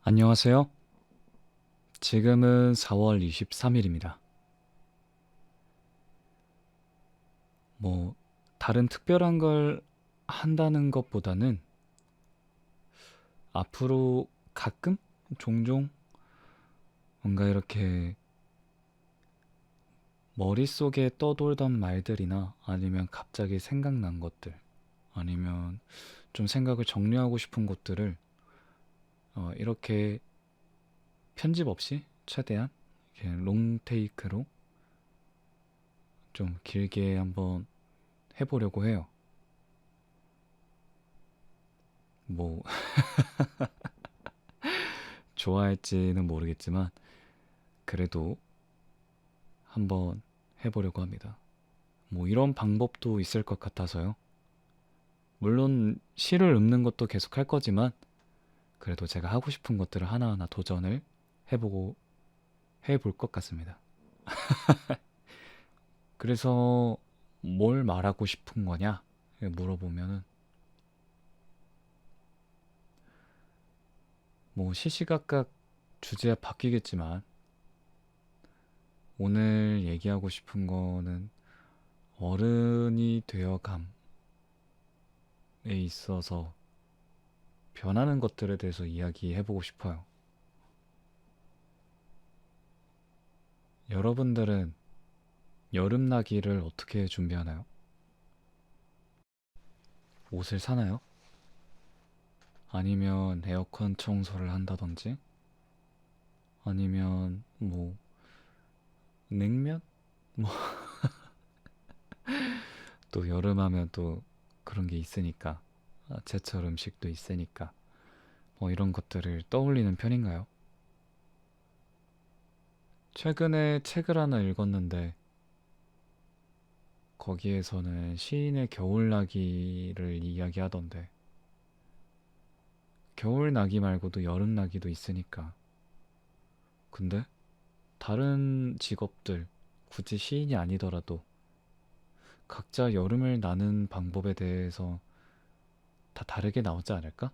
안녕하세요. 지금은 4월 23일입니다. 뭐, 다른 특별한 걸 한다는 것보다는 앞으로 가끔, 종종 뭔가 이렇게 머릿속에 떠돌던 말들이나 아니면 갑자기 생각난 것들, 아니면 좀 생각을 정리하고 싶은 것들을 이렇게 편집 없이 최대한 이렇게 롱테이크로 좀 길게 한번 해보려고 해요. 뭐, 좋아할지는 모르겠지만, 그래도 한번 해보려고 합니다. 뭐 이런 방법도 있을 것 같아서요. 물론 시를 읊는 것도 계속 할 거지만 그래도 제가 하고 싶은 것들을 하나하나 도전을 해보고 해볼 것 같습니다. 그래서 뭘 말하고 싶은 거냐 물어보면은 뭐 시시각각 주제가 바뀌겠지만 오늘 얘기하고 싶은 거는 어른이 되어감에 있어서 변하는 것들에 대해서 이야기해보고 싶어요. 여러분들은 여름나기를 어떻게 준비하나요? 옷을 사나요? 아니면 에어컨 청소를 한다든지? 아니면 뭐 냉면? 뭐 또 여름하면 또 그런 게 있으니까 제철 음식도 있으니까 뭐 이런 것들을 떠올리는 편인가요? 최근에 책을 하나 읽었는데 거기에서는 시인의 겨울나기를 이야기하던데 겨울나기 말고도 여름나기도 있으니까 근데 다른 직업들 굳이 시인이 아니더라도 각자 여름을 나는 방법에 대해서 다 다르게 나오지 않을까?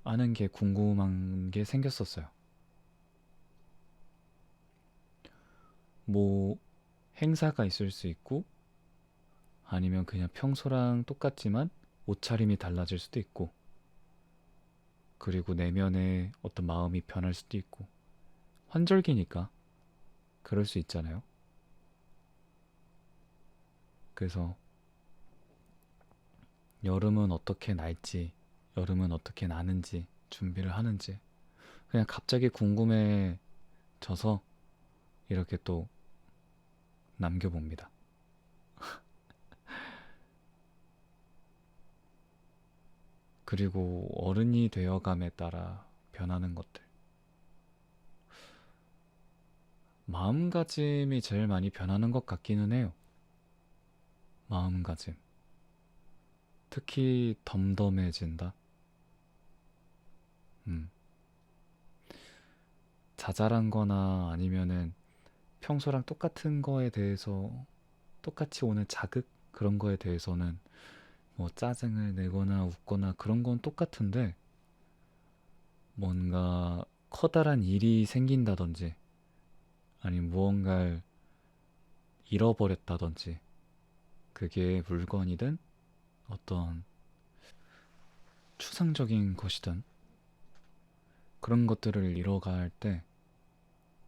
아는 게 궁금한 게 생겼었어요. 뭐 행사가 있을 수 있고 아니면 그냥 평소랑 똑같지만 옷차림이 달라질 수도 있고 그리고 내면의 어떤 마음이 변할 수도 있고 환절기니까 그럴 수 있잖아요. 그래서 여름은 어떻게 날지, 여름은 어떻게 나는지 준비를 하는지 그냥 갑자기 궁금해져서 이렇게 또 남겨봅니다. 그리고 어른이 되어감에 따라 변하는 것들. 마음가짐이 제일 많이 변하는 것 같기는 해요. 마음가짐. 특히 덤덤해진다. 음. 자잘한 거나 아니면은 평소랑 똑같은 거에 대해서 똑같이 오는 자극? 그런 거에 대해서는 뭐 짜증을 내거나 웃거나 그런 건 똑같은데 뭔가 커다란 일이 생긴다든지 아니면 무언가를 잃어버렸다든지 그게 물건이든 어떤 추상적인 것이든 그런 것들을 잃어갈 때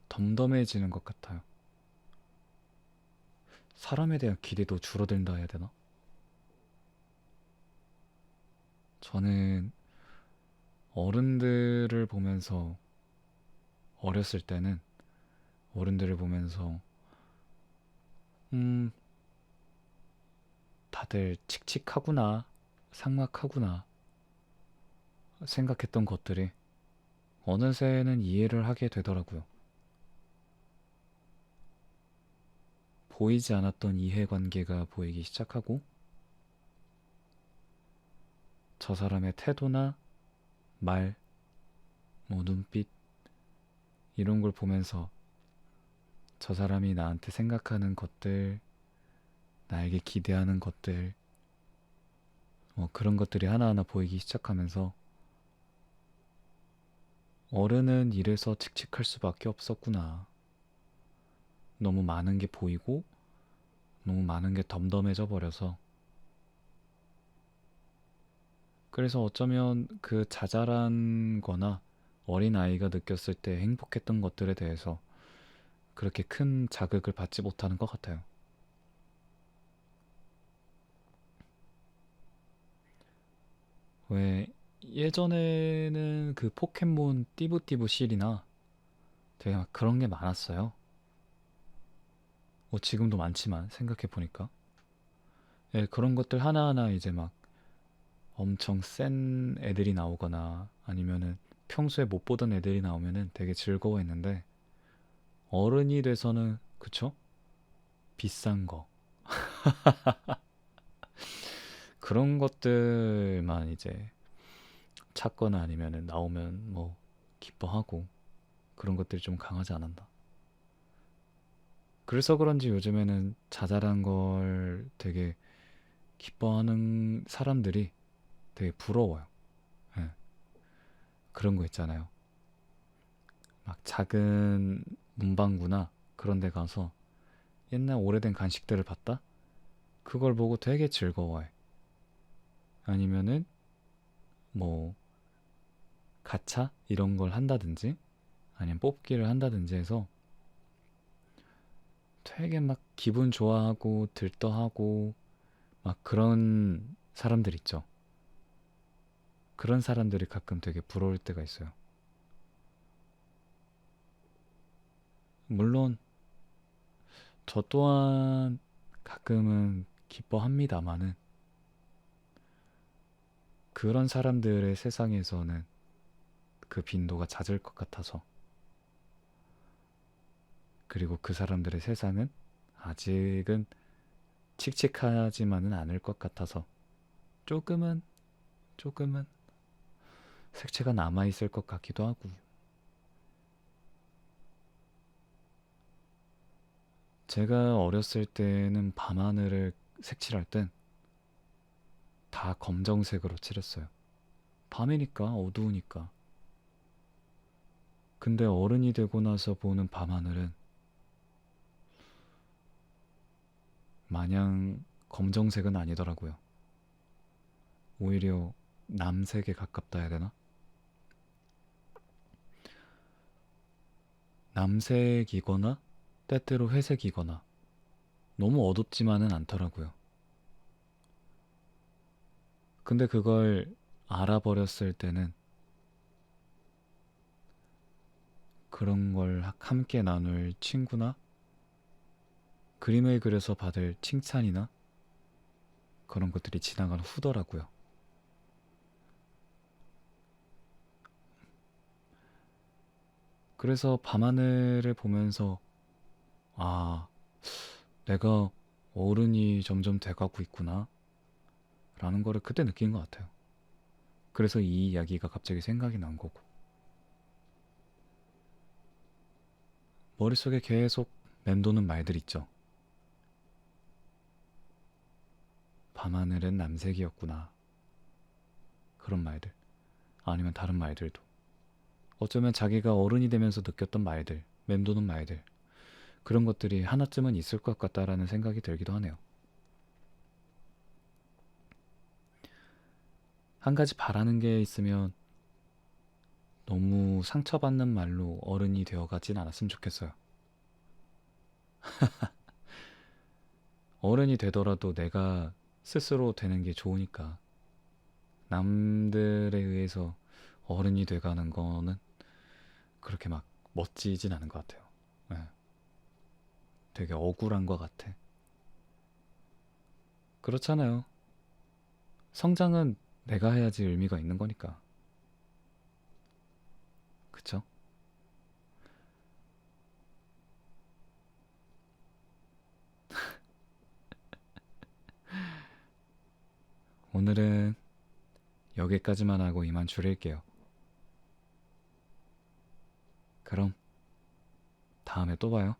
덤덤해지는 것 같아요. 사람에 대한 기대도 줄어든다 해야 되나? 저는 어른들을 보면서 어렸을 때는 어른들을 보면서 음, 다들 칙칙하구나, 삭막하구나 생각했던 것들이 어느새는 이해를 하게 되더라고요. 보이지 않았던 이해관계가 보이기 시작하고 저 사람의 태도나 말, 뭐 눈빛 이런 걸 보면서 저 사람이 나한테 생각하는 것들, 나에게 기대하는 것들, 뭐 그런 것들이 하나하나 보이기 시작하면서 어른은 이래서 칙칙할 수밖에 없었구나. 너무 많은 게 보이고 너무 많은 게 덤덤해져 버려서. 그래서 어쩌면 그 자잘한 거나 어린아이가 느꼈을 때 행복했던 것들에 대해서 그렇게 큰 자극을 받지 못하는 것 같아요. 왜 예전에는 그 포켓몬 띠부띠부 실이나 되게 막 그런 게 많았어요. 뭐 지금도 많지만 생각해보니까. 예, 그런 것들 하나하나 이제 막 엄청 센 애들이 나오거나 아니면은 평소에 못 보던 애들이 나오면은 되게 즐거워했는데 어른이 돼서는 그쵸? 비싼 거 그런 것들만 이제 찾거나 아니면은 나오면 뭐 기뻐하고 그런 것들이 좀 강하지 않았나. 그래서 그런지 요즘에는 자잘한 걸 되게 기뻐하는 사람들이 되게 부러워요. 예, 그런 거 있잖아요. 막 작은 문방구나 그런 데 가서 옛날 오래된 간식들을 봤다? 그걸 보고 되게 즐거워해. 아니면은 뭐 가차 이런 걸 한다든지 아니면 뽑기를 한다든지 해서 되게 막 기분 좋아하고 들떠하고 막 그런 사람들 있죠. 그런 사람들이 가끔 되게 부러울 때가 있어요. 물론 저 또한 가끔은 기뻐합니다마는 그런 사람들의 세상에서는 그 빈도가 잦을 것 같아서 그리고 그 사람들의 세상은 아직은 칙칙하지만은 않을 것 같아서 조금은 조금은 색채가 남아있을 것 같기도 하고 제가 어렸을 때는 밤하늘을 색칠할 땐 다 검정색으로 칠했어요. 밤이니까 어두우니까. 근데 어른이 되고 나서 보는 밤하늘은 마냥 검정색은 아니더라고요. 오히려 남색에 가깝다 해야 되나? 남색이거나 때때로 회색이거나 너무 어둡지만은 않더라고요. 근데 그걸 알아버렸을 때는 그런 걸 함께 나눌 친구나 그림을 그려서 받을 칭찬이나 그런 것들이 지나간 후더라고요. 그래서 밤하늘을 보면서 아, 내가 어른이 점점 돼가고 있구나 라는 거를 그때 느낀 것 같아요. 그래서 이 이야기가 갑자기 생각이 난 거고 머릿속에 계속 맴도는 말들 있죠. 밤하늘은 남색이었구나. 그런 말들. 아니면 다른 말들도. 어쩌면 자기가 어른이 되면서 느꼈던 말들, 맴도는 말들. 그런 것들이 하나쯤은 있을 것 같다라는 생각이 들기도 하네요. 한 가지 바라는 게 있으면 너무 상처받는 말로 어른이 되어가진 않았으면 좋겠어요. 어른이 되더라도 내가 스스로 되는 게 좋으니까 남들에 의해서 어른이 돼가는 거는 그렇게 막 멋지진 않은 것 같아요. 예, 되게 억울한 것 같아. 그렇잖아요. 성장은 내가 해야지 의미가 있는 거니까. 그쵸? 오늘은 여기까지만 하고 이만 줄일게요. 그럼 다음에 또 봐요.